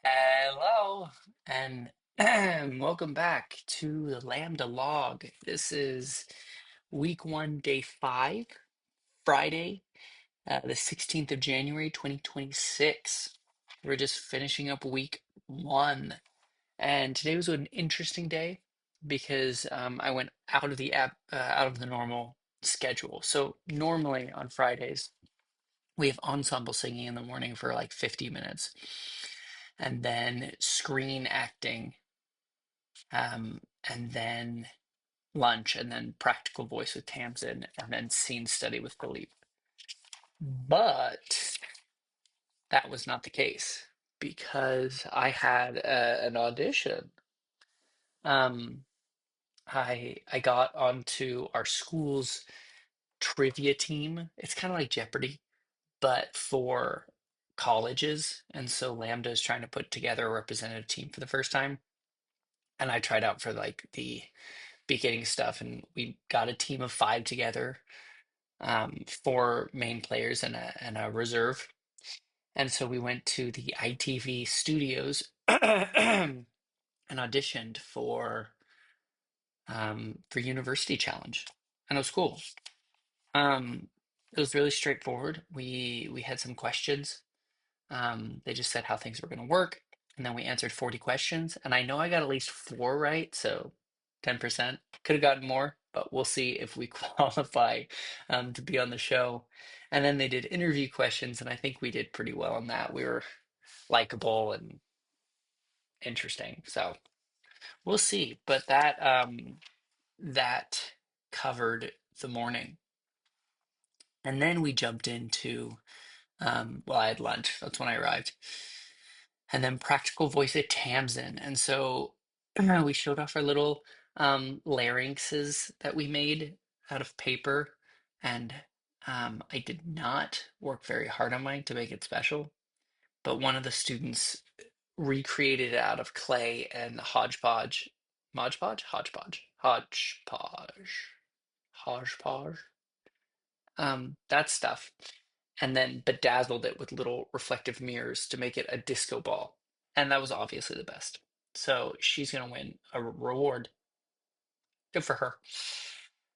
Hello, and welcome back to the Lambda log. This is week one, day five, Friday, the 16th of January, 2026. We're just finishing up week one, and today was an interesting day because I went out of the out of the normal schedule. So normally on Fridays, we have ensemble singing in the morning for like 50 minutes, and then screen acting, and then lunch, and then practical voice with Tamsin, and then scene study with Philippe. But that was not the case because I had an audition. Um, I got onto our school's trivia team. It's kind of like Jeopardy, but for colleges. And so Lambda is trying to put together a representative team for the first time. And I tried out for like the beginning stuff, and we got a team of five together, four main players and a reserve. And so we went to the ITV studios and auditioned for University Challenge. And it was cool. It was really straightforward. We had some questions. They just said how things were going to work, and then we answered 40 questions. And I know I got at least four right, so 10%. Could have gotten more, but we'll see if we qualify to be on the show. And then they did interview questions, and I think we did pretty well on that. We were likable and interesting, so we'll see. But that covered the morning, and then we jumped into well, I had lunch. That's when I arrived. And then practical voice at Tamsin. And so we showed off our little larynxes that we made out of paper. And I did not work very hard on mine to make it special, but one of the students recreated it out of clay and hodgepodge, hodgepodge, that stuff, and then bedazzled it with little reflective mirrors to make it a disco ball. And that was obviously the best. So she's going to win a reward. Good for her.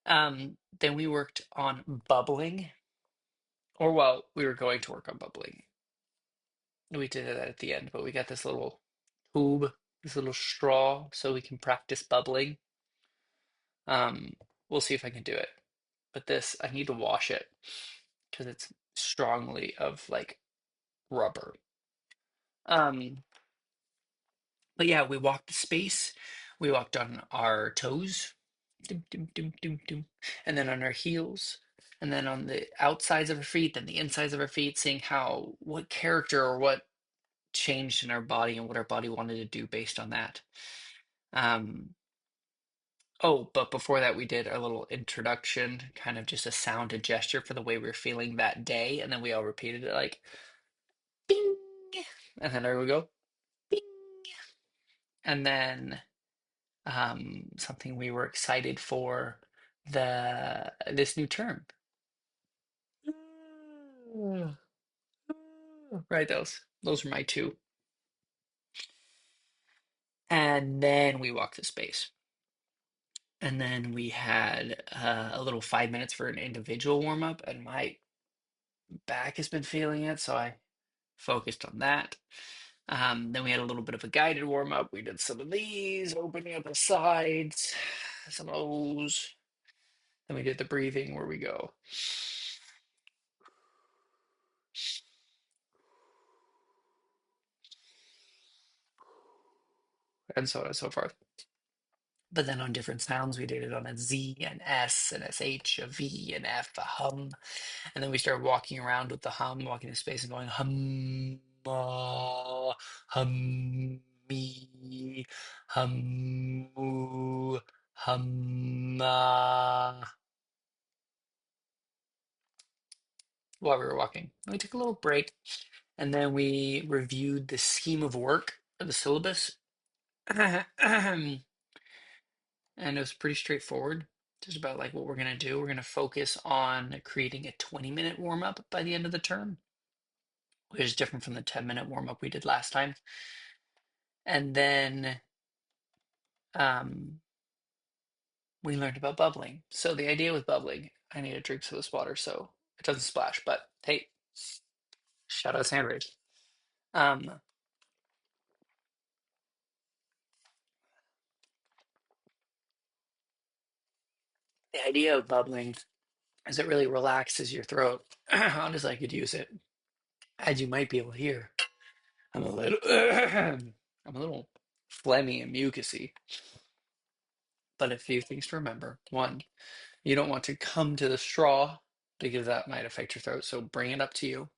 Then we worked on bubbling, or well, we were going to work on bubbling. We did it at the end, but we got this little tube, this little straw, so we can practice bubbling. Um, we'll see if I can do it. But this, I need to wash it because it's strongly of like rubber. Um, but yeah, we walked the space. We walked on our toes, dum, dum, dum, dum, dum, and then on our heels, and then on the outsides of our feet, then the insides of our feet, seeing how what character or what changed in our body and what our body wanted to do based on that. Um, oh, but before that, we did a little introduction, kind of just a sound and gesture for the way we were feeling that day, and then we all repeated it like bing, and then there we go, bing, and then something we were excited for the this new term. Right, those are my two. And then we walked the space. And then we had a little 5 minutes for an individual warm up, and my back has been feeling it, so I focused on that. Then we had a little bit of a guided warm up. We did some of these, opening up the sides, some of those. Then we did the breathing where we go. And so on and so forth. But then on different sounds, we did it on a Z, an S, an SH, a V, an F, a hum. And then we started walking around with the hum, walking in space and going hum, me, hum, moo, hum, while we were walking. And we took a little break, and then we reviewed the scheme of work of the syllabus. And it was pretty straightforward. Just about like what we're going to do. We're going to focus on creating a 20-minute warm up by the end of the term, which is different from the 10-minute warm up we did last time. And then um, we learned about bubbling. So the idea with bubbling, I need to drink some of this water so it doesn't splash. But hey, shout out Sandwich. Um, the idea of bubbling is it really relaxes your throat. Honestly, I could use it, as you might be able to hear. I'm a little, I'm a little phlegmy and mucusy. But a few things to remember. One, you don't want to come to the straw because that might affect your throat. So bring it up to you.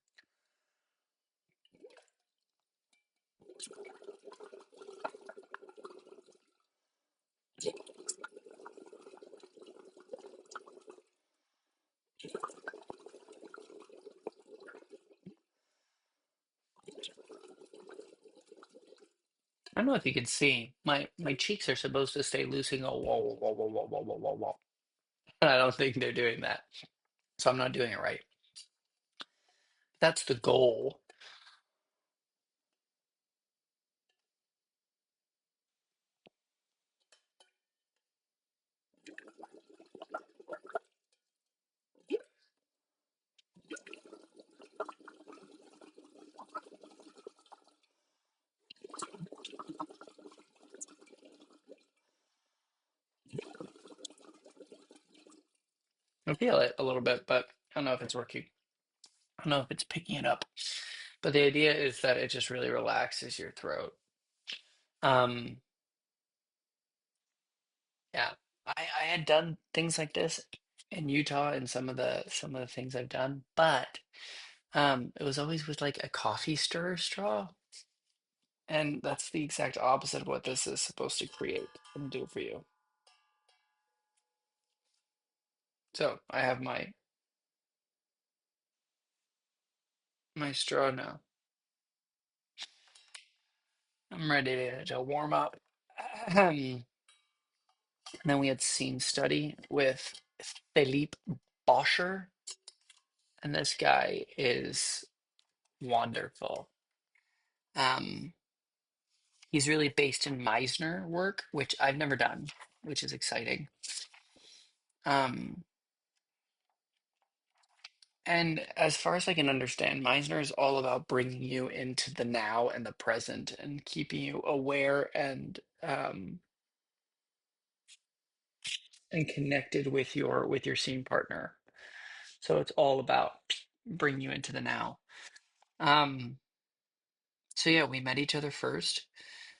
I don't know if you can see my cheeks are supposed to stay loose and go whoa whoa whoa whoa whoa whoa whoa whoa whoa. And I don't think they're doing that, so I'm not doing it right. That's the goal. I feel it a little bit, but I don't know if it's working. I don't know if it's picking it up. But the idea is that it just really relaxes your throat. Um, yeah, I had done things like this in Utah and some of the things I've done, but it was always with like a coffee stirrer straw, and that's the exact opposite of what this is supposed to create and do for you. So I have my straw now. I'm ready to warm up. And then we had scene study with Philippe Boscher, and this guy is wonderful. Um, he's really based in Meisner work, which I've never done, which is exciting. Um, and as far as I can understand, Meisner is all about bringing you into the now and the present and keeping you aware and connected with your scene partner. So it's all about bringing you into the now. Um, so yeah, we met each other first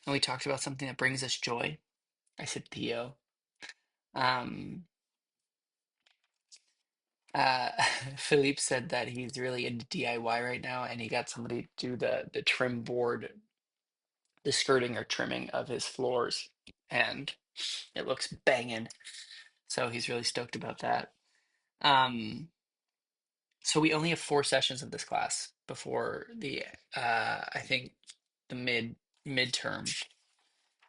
and we talked about something that brings us joy. I said Theo. Um, uh, Philippe said that he's really into DIY right now and he got somebody to do the trim board, the skirting or trimming of his floors, and it looks banging. So he's really stoked about that. Um, so we only have 4 sessions of this class before the I think the midterm,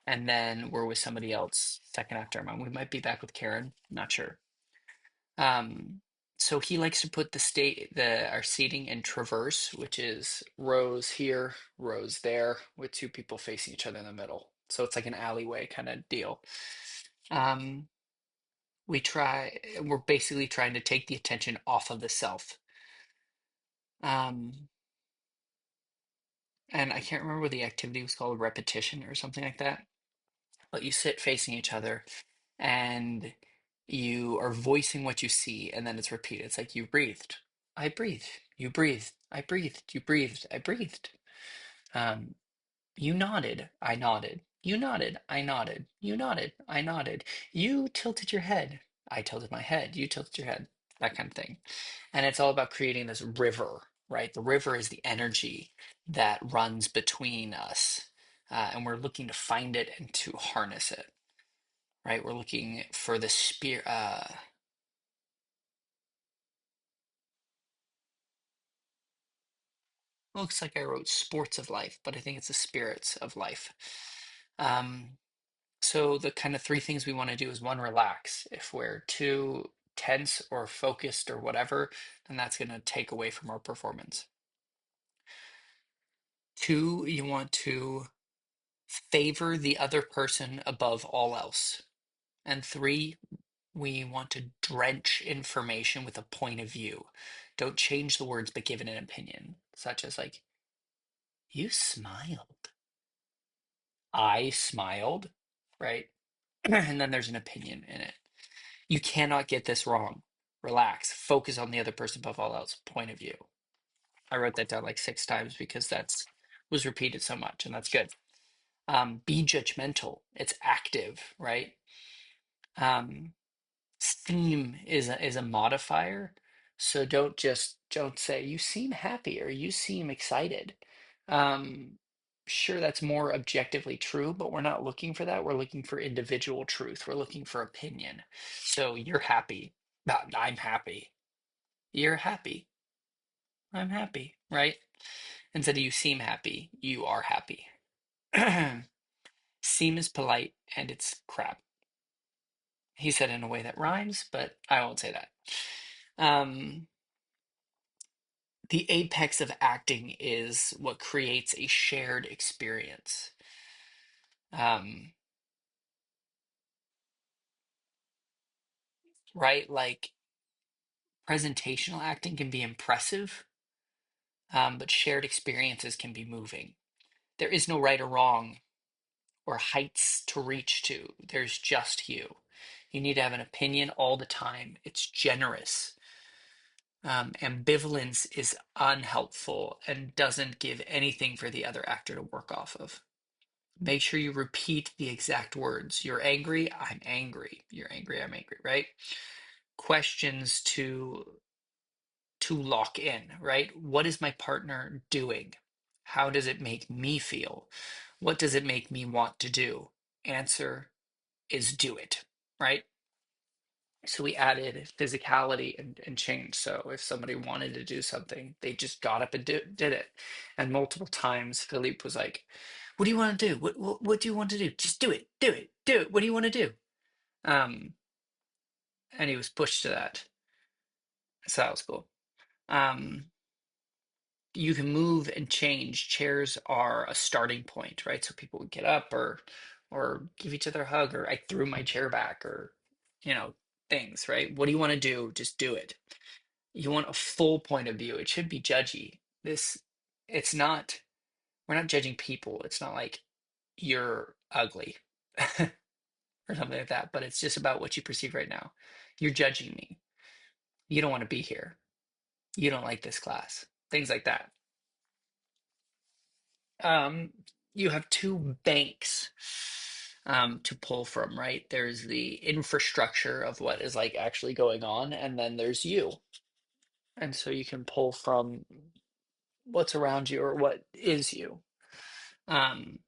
and then we're with somebody else second half term. And we might be back with Karen, not sure. Um, so he likes to put the our seating in traverse, which is rows here, rows there, with two people facing each other in the middle. So it's like an alleyway kind of deal. Um, we're basically trying to take the attention off of the self. Um, and I can't remember what the activity was called, repetition or something like that. But you sit facing each other and you are voicing what you see, and then it's repeated. It's like you breathed, I breathed, you breathed, I breathed, you breathed, I breathed. Um, you nodded, I nodded. You nodded, I nodded. You nodded, I nodded. You tilted your head, I tilted my head. You tilted your head. That kind of thing. And it's all about creating this river, right? The river is the energy that runs between us. And we're looking to find it and to harness it, right? We're looking for the spirit. Looks like I wrote sports of life, but I think it's the spirits of life. Um, so the kind of three things we want to do is one, relax. If we're too tense or focused or whatever, then that's going to take away from our performance. Two, you want to Favor the other person above all else. And three, we want to drench information with a point of view. Don't change the words, but give it an opinion, such as like, you smiled. I smiled, right? And then there's an opinion in it. You cannot get this wrong. Relax. Focus on the other person above all else. Point of view. I wrote that down like 6 times because that's was repeated so much, and that's good. Be judgmental. It's active, right? Um, Seem is a modifier, so don't say you seem happy or you seem excited. Um, sure, that's more objectively true, but we're not looking for that. We're looking for individual truth. We're looking for opinion. So you're happy. I'm happy. You're happy. I'm happy, right? Instead of you seem happy, you are happy. Seem is polite and it's crap. He said in a way that rhymes, but I won't say that. Um, the apex of acting is what creates a shared experience. Um, right? Like presentational acting can be impressive, but shared experiences can be moving. There is no right or wrong or heights to reach to. There's just you. You need to have an opinion all the time. It's generous. Ambivalence is unhelpful and doesn't give anything for the other actor to work off of. Make sure you repeat the exact words. You're angry, I'm angry. You're angry, I'm angry, right? Questions to lock in, right? What is my partner doing? How does it make me feel? What does it make me want to do? Answer is do it, right? So we added physicality and change. So if somebody wanted to do something, they just got up and did it. And multiple times, Philippe was like, "What do you want to do? What do you want to do? Just do it, do it, do it. What do you want to do?" Um, and he was pushed to that. So that was cool. Um, you can move and change. Chairs are a starting point, right? So people would get up or give each other a hug, or I threw my chair back, or things, right? What do you want to do? Just do it. You want a full point of view. It should be judgy. It's not, we're not judging people. It's not like you're ugly or something like that, but it's just about what you perceive right now. You're judging me. You don't want to be here. You don't like this class. Things like that. Um, you have two banks to pull from, right? There's the infrastructure of what is like actually going on, and then there's you. And so you can pull from what's around you or what is you. Um,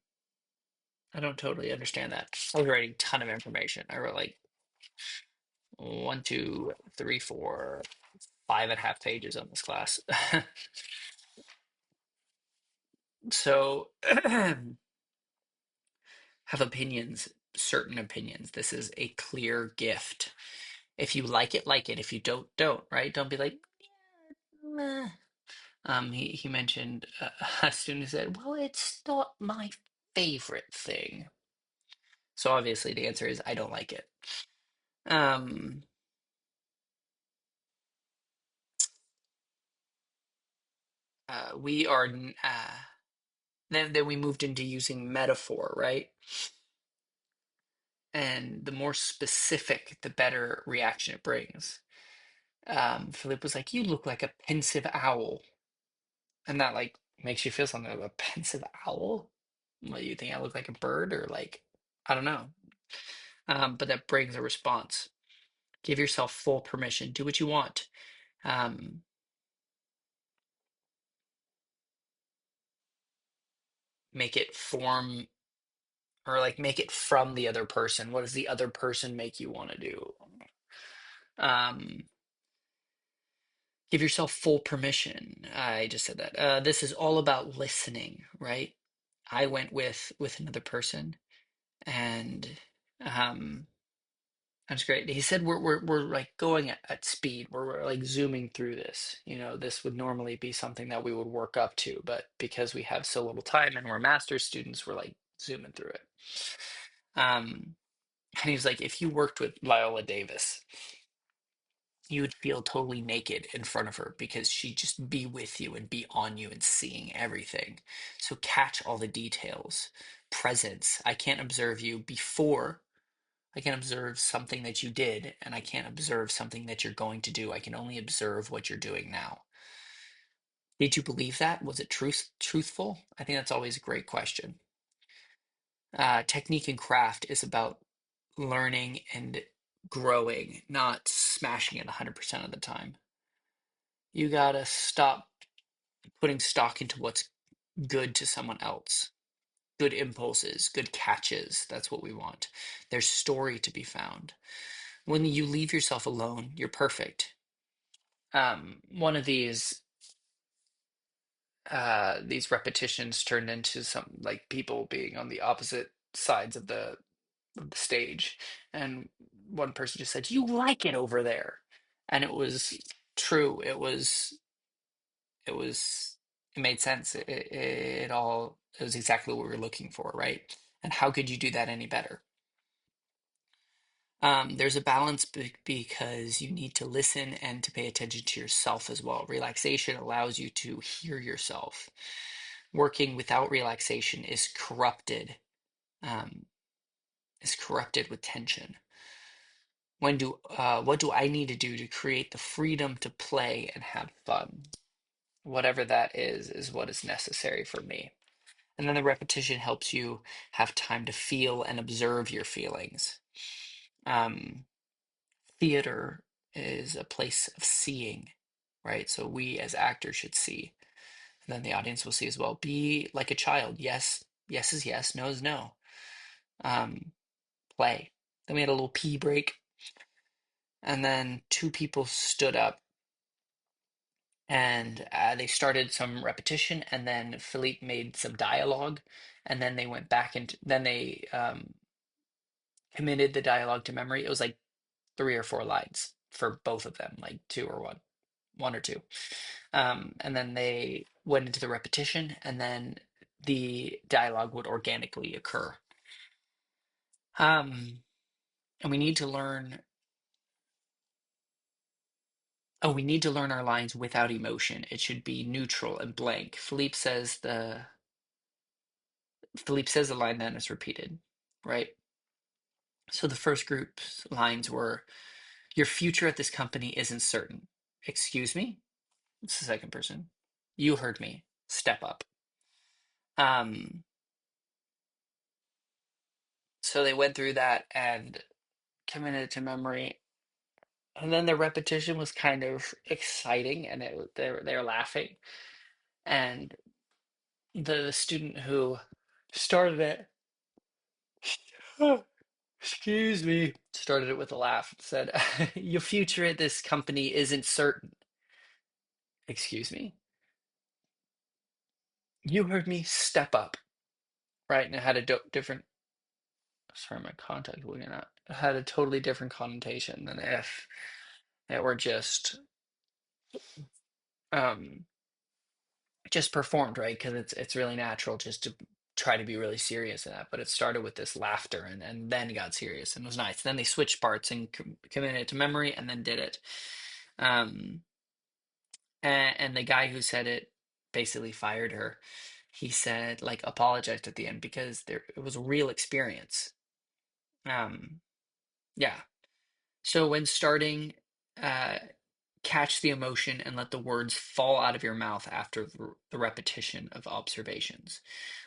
I don't totally understand that. I was writing a ton of information. I wrote like one, two, three, four, 5.5 pages on this class. So have opinions, certain opinions. This is a clear gift. If you like it, like it. If you don't, right? Don't be like, meh. He mentioned a student said, well, it's not my favorite thing. So obviously the answer is I don't like it. Um, we are then we moved into using metaphor, right? And the more specific, the better reaction it brings. Philip was like, "You look like a pensive owl," and that like makes you feel something. Like a pensive owl? What do you think? I look like a bird, or like I don't know. But that brings a response. Give yourself full permission. Do what you want. Um, make it form or like make it from the other person. What does the other person make you want to do? Um, give yourself full permission. I just said that. This is all about listening, right? I went with another person, and um, that's great. He said we're like going at speed. We're like zooming through this. This would normally be something that we would work up to, but because we have so little time and we're master's students, we're like zooming through it. Um, and he was like, if you worked with Viola Davis, you would feel totally naked in front of her because she'd just be with you and be on you and seeing everything. So catch all the details. Presence. I can't observe you before. I can observe something that you did, and I can't observe something that you're going to do. I can only observe what you're doing now. Did you believe that? Was it truthful? I think that's always a great question. Technique and craft is about learning and growing, not smashing it 100% of the time. You gotta stop putting stock into what's good to someone else. Good impulses, good catches. That's what we want. There's story to be found. When you leave yourself alone, you're perfect. One of these repetitions turned into some like people being on the opposite sides of the stage, and one person just said, "You like it over there," and it was true. It was it made sense. It was exactly what we were looking for, right? And how could you do that any better? There's a balance because you need to listen and to pay attention to yourself as well. Relaxation allows you to hear yourself. Working without relaxation um, is corrupted with tension. What do I need to do to create the freedom to play and have fun? Whatever that is what is necessary for me. And then the repetition helps you have time to feel and observe your feelings. Um, Theater is a place of seeing, right? So we as actors should see, and then the audience will see as well. Be like a child. Yes, yes is yes, no is no. Um, Play. Then we had a little pee break, and then two people stood up and they started some repetition, and then Philippe made some dialogue, and then they went back and then they committed the dialogue to memory. It was like 3 or 4 lines for both of them, like two or one or two. And then they went into the repetition, and then the dialogue would organically occur. Um, and we need to learn. Oh, we need to learn our lines without emotion. It should be neutral and blank. Philippe says the line, then it's repeated, right? So the first group's lines were, "Your future at this company isn't certain." Excuse me? It's the second person. You heard me. Step up. Um, so they went through that and committed it to memory. And then the repetition was kind of exciting, and they were laughing. And the student who started it, excuse me, started it with a laugh. Said, "Your future at this company isn't certain." Excuse me. You heard me. Step up. Right, and it had a different. Sorry, my contact looking at. It had a totally different connotation than if it were um just performed, right? Because it's really natural just to try to be really serious in that. But it started with this laughter, and then got serious, and it was nice. Then they switched parts and committed it to memory, and then did it. Um, and the guy who said it basically fired her. He said, like, apologized at the end because it was a real experience. Um, yeah. So when starting, uh, catch the emotion and let the words fall out of your mouth after the repetition of observations.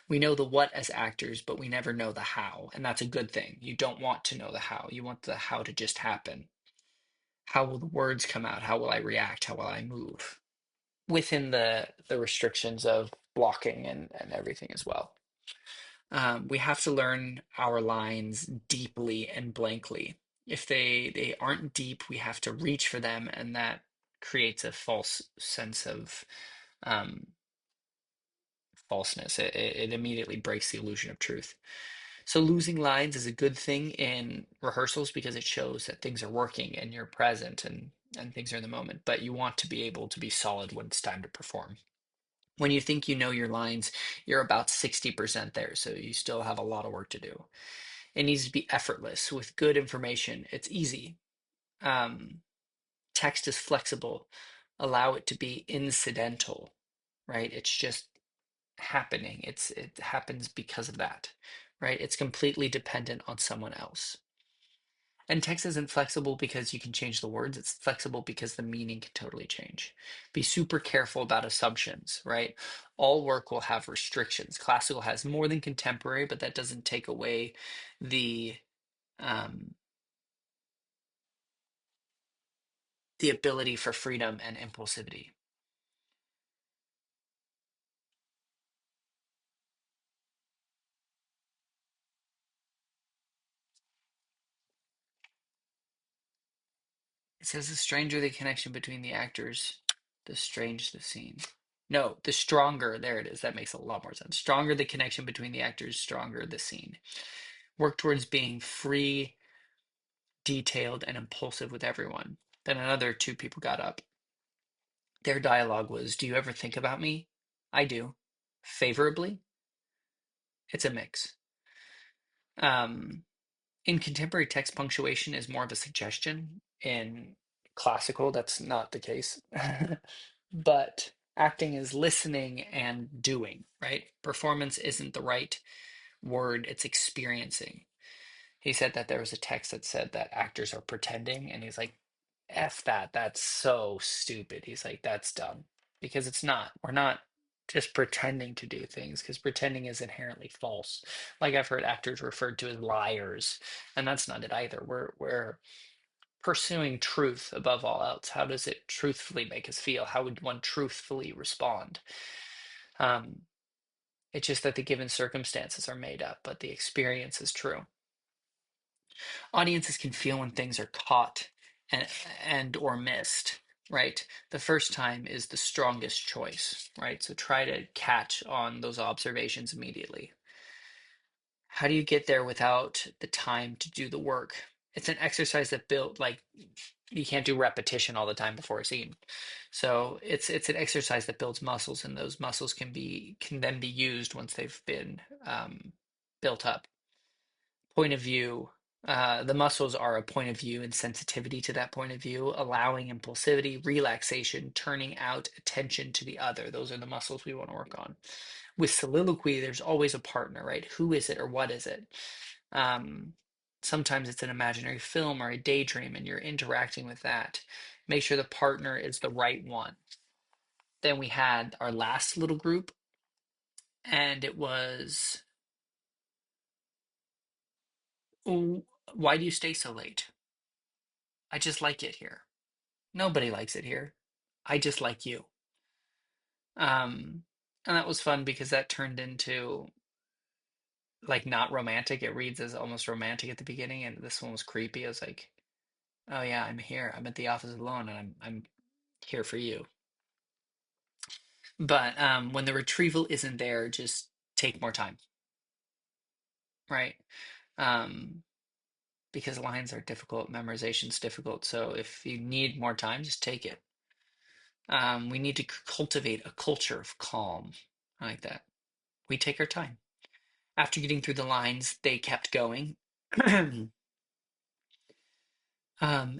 We know the what as actors, but we never know the how, and that's a good thing. You don't want to know the how. You want the how to just happen. How will the words come out? How will I react? How will I move? Within the restrictions of blocking and everything as well. We have to learn our lines deeply and blankly. If they aren't deep, we have to reach for them, and that creates a false sense of um, falseness. It immediately breaks the illusion of truth. So losing lines is a good thing in rehearsals because it shows that things are working and you're present and things are in the moment. But you want to be able to be solid when it's time to perform. When you think you know your lines, you're about 60% there, so you still have a lot of work to do. It needs to be effortless. With good information, it's easy. Um, Text is flexible. Allow it to be incidental, right? It's just happening. It happens because of that, right? It's completely dependent on someone else. And text isn't flexible because you can change the words. It's flexible because the meaning can totally change. Be super careful about assumptions, right? All work will have restrictions. Classical has more than contemporary, but that doesn't take away the um, the ability for freedom and impulsivity. It says the stranger the connection between the actors, the strange the scene. No, the stronger, there it is. That makes a lot more sense. Stronger the connection between the actors, stronger the scene. Work towards being free, detailed, and impulsive with everyone. Then another two people got up. Their dialogue was, do you ever think about me? I do. Favorably? It's a mix. Um, in contemporary text, punctuation is more of a suggestion. In classical, that's not the case. But acting is listening and doing, right? Performance isn't the right word, it's experiencing. He said that there was a text that said that actors are pretending, and he's like, F that, that's so stupid. He's like, that's dumb. Because it's not. We're not just pretending to do things, because pretending is inherently false. Like I've heard actors referred to as liars, and that's not it either. We're pursuing truth above all else. How does it truthfully make us feel? How would one truthfully respond? Um, it's just that the given circumstances are made up, but the experience is true. Audiences can feel when things are caught and or missed, right? The first time is the strongest choice, right? So try to catch on those observations immediately. How do you get there without the time to do the work? It's an exercise that built like you can't do repetition all the time before a scene. So it's an exercise that builds muscles, and those muscles can then be used once they've been built up. Point of view. The muscles are a point of view and sensitivity to that point of view, allowing impulsivity, relaxation, turning out attention to the other. Those are the muscles we want to work on. With soliloquy, there's always a partner, right? Who is it or what is it? Um, Sometimes it's an imaginary film or a daydream, and you're interacting with that. Make sure the partner is the right one. Then we had our last little group, and it was, "Ooh, why do you stay so late? I just like it here. Nobody likes it here. I just like you." And that was fun because that turned into like not romantic. It reads as almost romantic at the beginning, and this one was creepy. I was like, "Oh yeah, I'm here. I'm at the office alone, and I'm here for you." But when the retrieval isn't there, just take more time, right? Um, because lines are difficult, memorization's difficult. So if you need more time, just take it. We need to cultivate a culture of calm. I like that. We take our time. After getting through the lines, they kept going.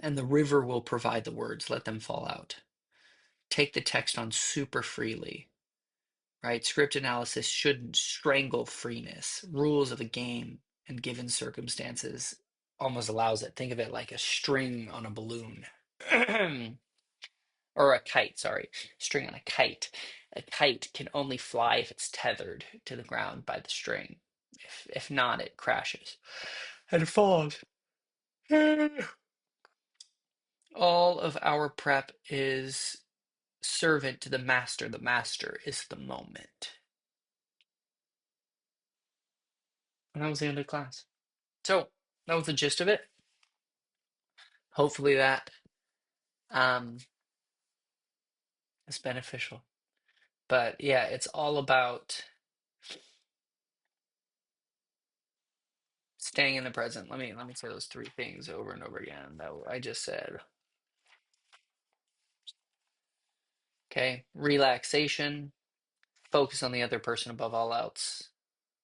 And the river will provide the words, let them fall out. Take the text on super freely, right? Script analysis shouldn't strangle freeness. Rules of a game and given circumstances almost allows it. Think of it like a string on a balloon. Or a kite, sorry. String on a kite. A kite can only fly if it's tethered to the ground by the string. If not, it crashes and falls. All of our prep is servant to the master. The master is the moment. And that was the end of class. So that was the gist of it. Hopefully that um, is beneficial. But yeah, it's all about staying in the present. Let me say those three things over and over again that I just said. Okay, relaxation, focus on the other person above all else.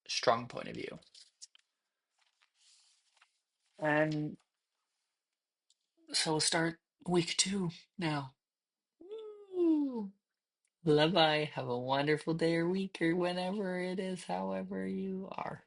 Strong point of view. And so we'll start week 2 now. Woo! Bye bye. Have a wonderful day or week or whenever it is, however you are.